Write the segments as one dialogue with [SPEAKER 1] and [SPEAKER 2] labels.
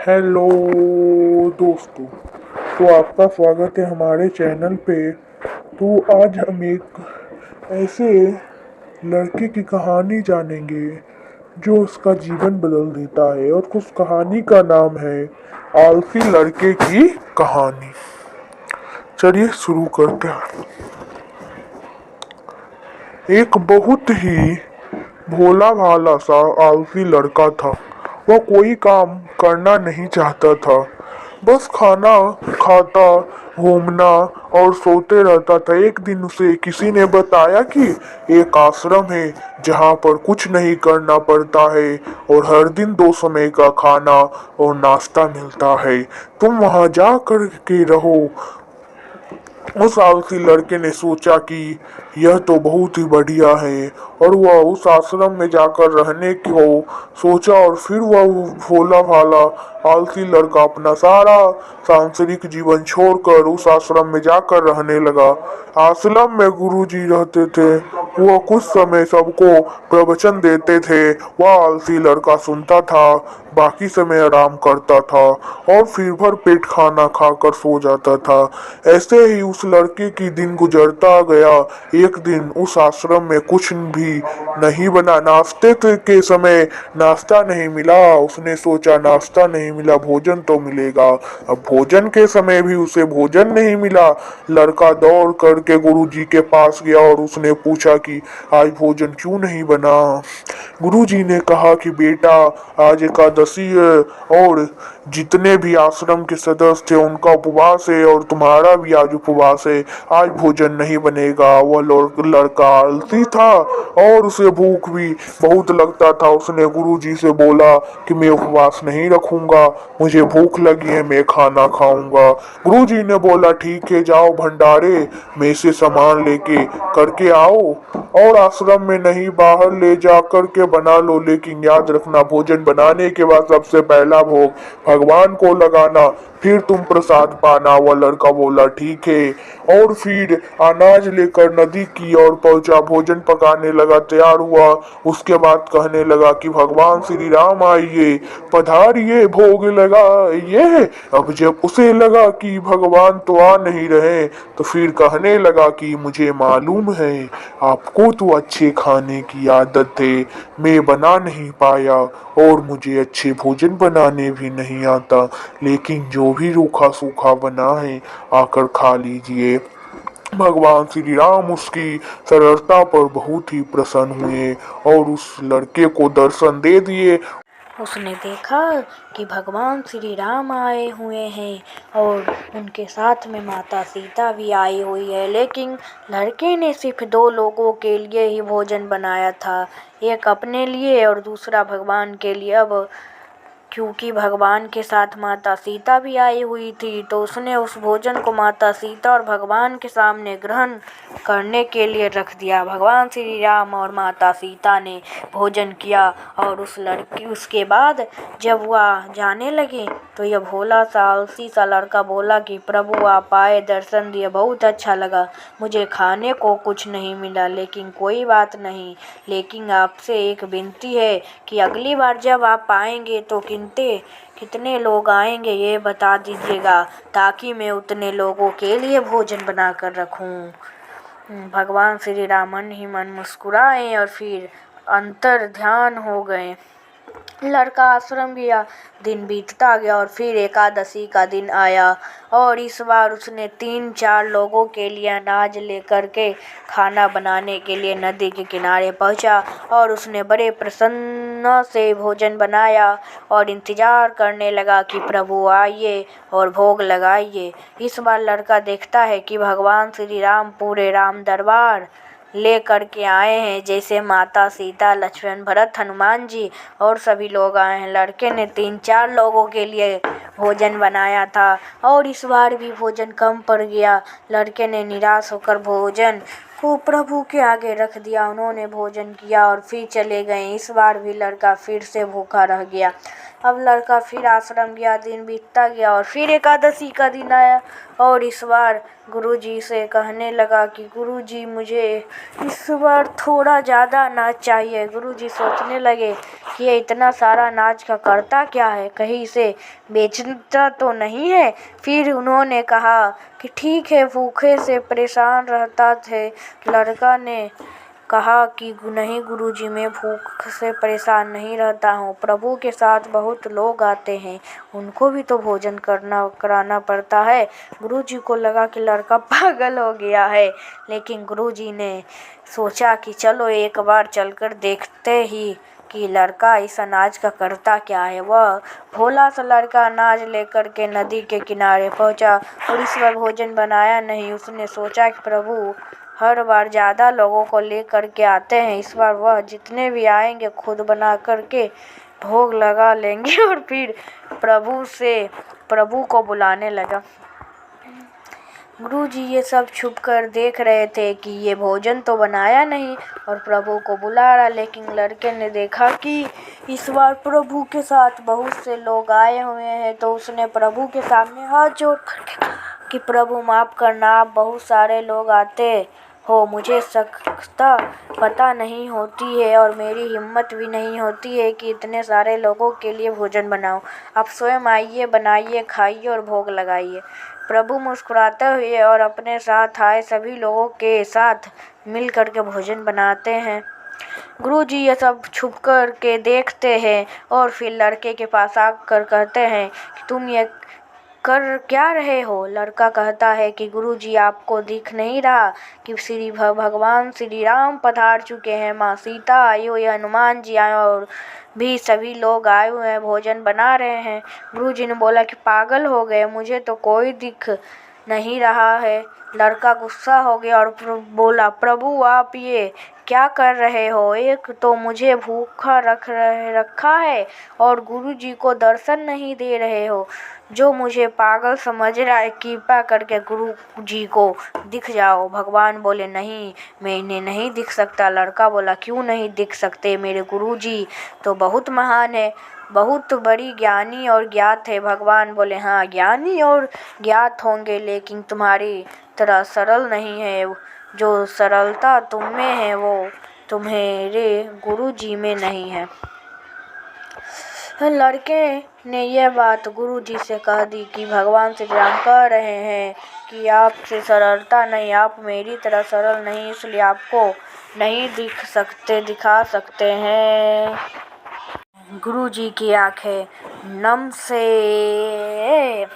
[SPEAKER 1] Hello दोस्तों। तो आपका स्वागत है हमारे चैनल पे। तो आज हम एक ऐसे लड़के की कहानी जानेंगे जो उसका जीवन बदल देता है, और उस कहानी का नाम है आलसी लड़के की कहानी। चलिए शुरू करते हैं। एक बहुत ही भोला भाला सा आलसी लड़का था। वह कोई काम करना नहीं चाहता था, बस खाना खाता, घूमना और सोते रहता था। एक दिन उसे किसी ने बताया कि एक आश्रम है जहाँ पर कुछ नहीं करना पड़ता है और हर दिन 2 समय का खाना और नाश्ता मिलता है। तुम वहाँ जा कर के रहो। उस आलसी लड़के ने सोचा कि यह तो बहुत ही बढ़िया है, और वह उस आश्रम में जाकर रहने को सोचा। और फिर वह भोला भाला आलसी लड़का अपना सारा सांसारिक जीवन छोड़कर उस आश्रम में जाकर रहने लगा। आश्रम में गुरुजी रहते थे। वह कुछ समय सबको प्रवचन देते थे। वह आलसी लड़का सुनता था, बाकी समय आराम करता था और फिर भर पेट खाना खाकर सो जाता था। ऐसे ही उस लड़के की दिन गुजरता गया। एक दिन उस आश्रम में कुछ भी नहीं बना। नाश्ते के समय नाश्ता नहीं मिला। उसने सोचा नाश्ता नहीं मिला, भोजन तो मिलेगा। अब भोजन के समय भी उसे भोजन नहीं मिला। लड़का दौड़ करके गुरुजी के पास गया और उसने पूछा कि आज भोजन क्यों नहीं बना। गुरुजी ने कहा कि बेटा, आज एकादशी है और जितने भी आश्रम के सदस्य थे उनका उपवास है और तुम्हारा भी आज उपवास है। आज भोजन नहीं बनेगा। वह लड़का आलसी था और उसे भूख भी बहुत लगता था। उसने गुरुजी से बोला कि मैं उपवास नहीं रखूंगा, मुझे भूख लगी है, मैं खाना खाऊंगा। गुरुजी ने बोला ठीक है, जाओ भंडारे में से सामान लेके करके आओ और आश्रम में नहीं बाहर ले जा करके बना लो, लेकिन याद रखना भोजन बनाने के बाद सबसे पहला भोग भगवान को लगाना, फिर तुम प्रसाद पाना। वह लड़का बोला ठीक है, और फिर अनाज लेकर नदी की ओर पहुंचा, भोजन पकाने लगा, तैयार हुआ। उसके बाद कहने लगा कि भगवान श्री राम आइए, पधारिए, भोग लगाइए। अब जब उसे लगा कि भगवान तो आ नहीं रहे, तो फिर कहने लगा कि मुझे मालूम है आपको तो अच्छे खाने की आदत है, मैं बना नहीं पाया और मुझे अच्छे भोजन बनाने भी नहीं आता, लेकिन जो भी रूखा सूखा बना है आकर खा लीजिए। भगवान श्री राम उसकी सरलता पर बहुत ही प्रसन्न हुए और उस लड़के को दर्शन दे दिए।
[SPEAKER 2] उसने देखा कि भगवान श्री राम आए हुए हैं और उनके साथ में माता सीता भी आई हुई है, लेकिन लड़के ने सिर्फ 2 लोगों के लिए ही भोजन बनाया था, एक अपने लिए और दूसरा भगवान के लिए। अब क्योंकि भगवान के साथ माता सीता भी आई हुई थी, तो उसने उस भोजन को माता सीता और भगवान के सामने ग्रहण करने के लिए रख दिया। भगवान श्री राम और माता सीता ने भोजन किया और उस लड़की उसके बाद जब वह जाने लगे तो यह भोला सा आलसी सा लड़का बोला कि प्रभु आप आए, दर्शन दिए, बहुत अच्छा लगा। मुझे खाने को कुछ नहीं मिला, लेकिन कोई बात नहीं, लेकिन आपसे एक विनती है कि अगली बार जब आप आएंगे तो कितने लोग आएंगे ये बता दीजिएगा, ताकि मैं उतने लोगों के लिए भोजन बना कर रखूं। भगवान श्री राम मन ही मन मुस्कुराए और फिर अंतर ध्यान हो गए। लड़का आश्रम गया, दिन बीतता गया और फिर एकादशी का दिन आया और इस बार उसने 3-4 लोगों के लिए अनाज लेकर के खाना बनाने के लिए नदी के किनारे पहुंचा और उसने बड़े प्रसन्न से भोजन बनाया और इंतजार करने लगा कि प्रभु आइए और भोग लगाइए। इस बार लड़का देखता है कि भगवान श्री राम पूरे राम दरबार ले करके आए हैं, जैसे माता सीता, लक्ष्मण, भरत, हनुमान जी और सभी लोग आए हैं। लड़के ने 3-4 लोगों के लिए भोजन बनाया था और इस बार भी भोजन कम पड़ गया। लड़के ने निराश होकर भोजन को प्रभु के आगे रख दिया। उन्होंने भोजन किया और फिर चले गए। इस बार भी लड़का फिर से भूखा रह गया। अब लड़का फिर आश्रम गया, दिन बीतता गया और फिर एकादशी का दिन आया और इस बार गुरुजी से कहने लगा कि गुरुजी मुझे इस बार थोड़ा ज़्यादा अनाज चाहिए। गुरुजी सोचने लगे कि ये इतना सारा अनाज का करता क्या है, कहीं इसे बेचता तो नहीं है। फिर उन्होंने कहा कि ठीक है, भूखे से परेशान रहता थे। लड़का ने कहा कि नहीं गुरुजी, मैं भूख से परेशान नहीं रहता हूँ, प्रभु के साथ बहुत लोग आते हैं, उनको भी तो भोजन कराना पड़ता है। गुरुजी को लगा कि लड़का पागल हो गया है, लेकिन गुरुजी ने सोचा कि चलो एक बार चलकर देखते ही कि लड़का इस अनाज का करता क्या है। वह भोला सा लड़का अनाज लेकर के नदी के किनारे पहुंचा और इस बार भोजन बनाया नहीं। उसने सोचा कि प्रभु हर बार ज़्यादा लोगों को ले करके आते हैं, इस बार वह जितने भी आएंगे खुद बना करके भोग लगा लेंगे और फिर प्रभु को बुलाने लगा। गुरुजी ये सब छुप कर देख रहे थे कि ये भोजन तो बनाया नहीं और प्रभु को बुला रहा, लेकिन लड़के ने देखा कि इस बार प्रभु के साथ बहुत से लोग आए हुए हैं, तो उसने प्रभु के सामने हाथ जोड़ करके कहा कि प्रभु माफ़ करना, आप बहुत सारे लोग आते हो, मुझे सख्ता पता नहीं होती है और मेरी हिम्मत भी नहीं होती है कि इतने सारे लोगों के लिए भोजन बनाऊं। आप स्वयं आइए, बनाइए, खाइए और भोग लगाइए। प्रभु मुस्कुराते हुए और अपने साथ आए सभी लोगों के साथ मिल कर के भोजन बनाते हैं। गुरुजी ये सब छुप कर के देखते हैं और फिर लड़के के पास आकर कहते हैं कि तुम ये कर क्या रहे हो। लड़का कहता है कि गुरुजी आपको दिख नहीं रहा कि भगवान श्री राम पधार चुके हैं, माँ सीता आई हुई, हनुमान जी आए और भी सभी लोग आए हुए हैं, भोजन बना रहे हैं। गुरुजी ने बोला कि पागल हो गए, मुझे तो कोई दिख नहीं रहा है। लड़का गुस्सा हो गया और बोला प्रभु आप ये क्या कर रहे हो, एक तो मुझे भूखा रखा है और गुरुजी को दर्शन नहीं दे रहे हो। जो मुझे पागल समझ रहा है, कृपा करके गुरुजी को दिख जाओ। भगवान बोले नहीं, मैं इन्हें नहीं दिख सकता। लड़का बोला क्यों नहीं दिख सकते, मेरे गुरुजी तो बहुत महान है, बहुत बड़ी ज्ञानी और ज्ञात है। भगवान बोले हाँ ज्ञानी और ज्ञात होंगे, लेकिन तुम्हारी तरह सरल नहीं है। जो सरलता तुम में है वो तुम्हारे गुरुजी में नहीं है। लड़के ने यह बात गुरुजी से कह दी कि भगवान श्री राम कह रहे हैं कि आपसे सरलता नहीं, आप मेरी तरह सरल नहीं, इसलिए आपको नहीं दिखा सकते हैं। गुरुजी की आंखें नम से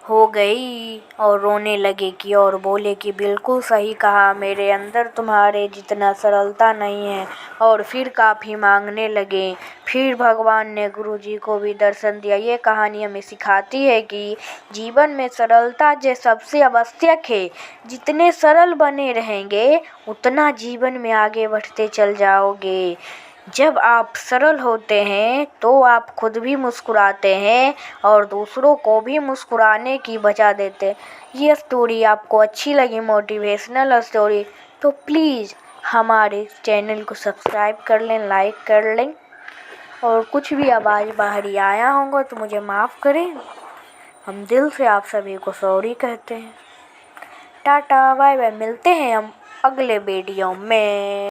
[SPEAKER 2] हो गई और रोने लगे कि और बोले कि बिल्कुल सही कहा, मेरे अंदर तुम्हारे जितना सरलता नहीं है। और फिर काफ़ी मांगने लगे। फिर भगवान ने गुरुजी को भी दर्शन दिया। ये कहानी हमें सिखाती है कि जीवन में सरलता जो सबसे आवश्यक है, जितने सरल बने रहेंगे उतना जीवन में आगे बढ़ते चल जाओगे। जब आप सरल होते हैं तो आप खुद भी मुस्कुराते हैं और दूसरों को भी मुस्कुराने की बजा देते हैं। ये स्टोरी आपको अच्छी लगी, मोटिवेशनल स्टोरी, तो प्लीज़ हमारे चैनल को सब्सक्राइब कर लें, लाइक कर लें और कुछ भी आवाज़ बाहरी आया होगा तो मुझे माफ़ करें। हम दिल से आप सभी को सॉरी कहते हैं। टाटा बाय बाय, मिलते हैं हम अगले वीडियो में।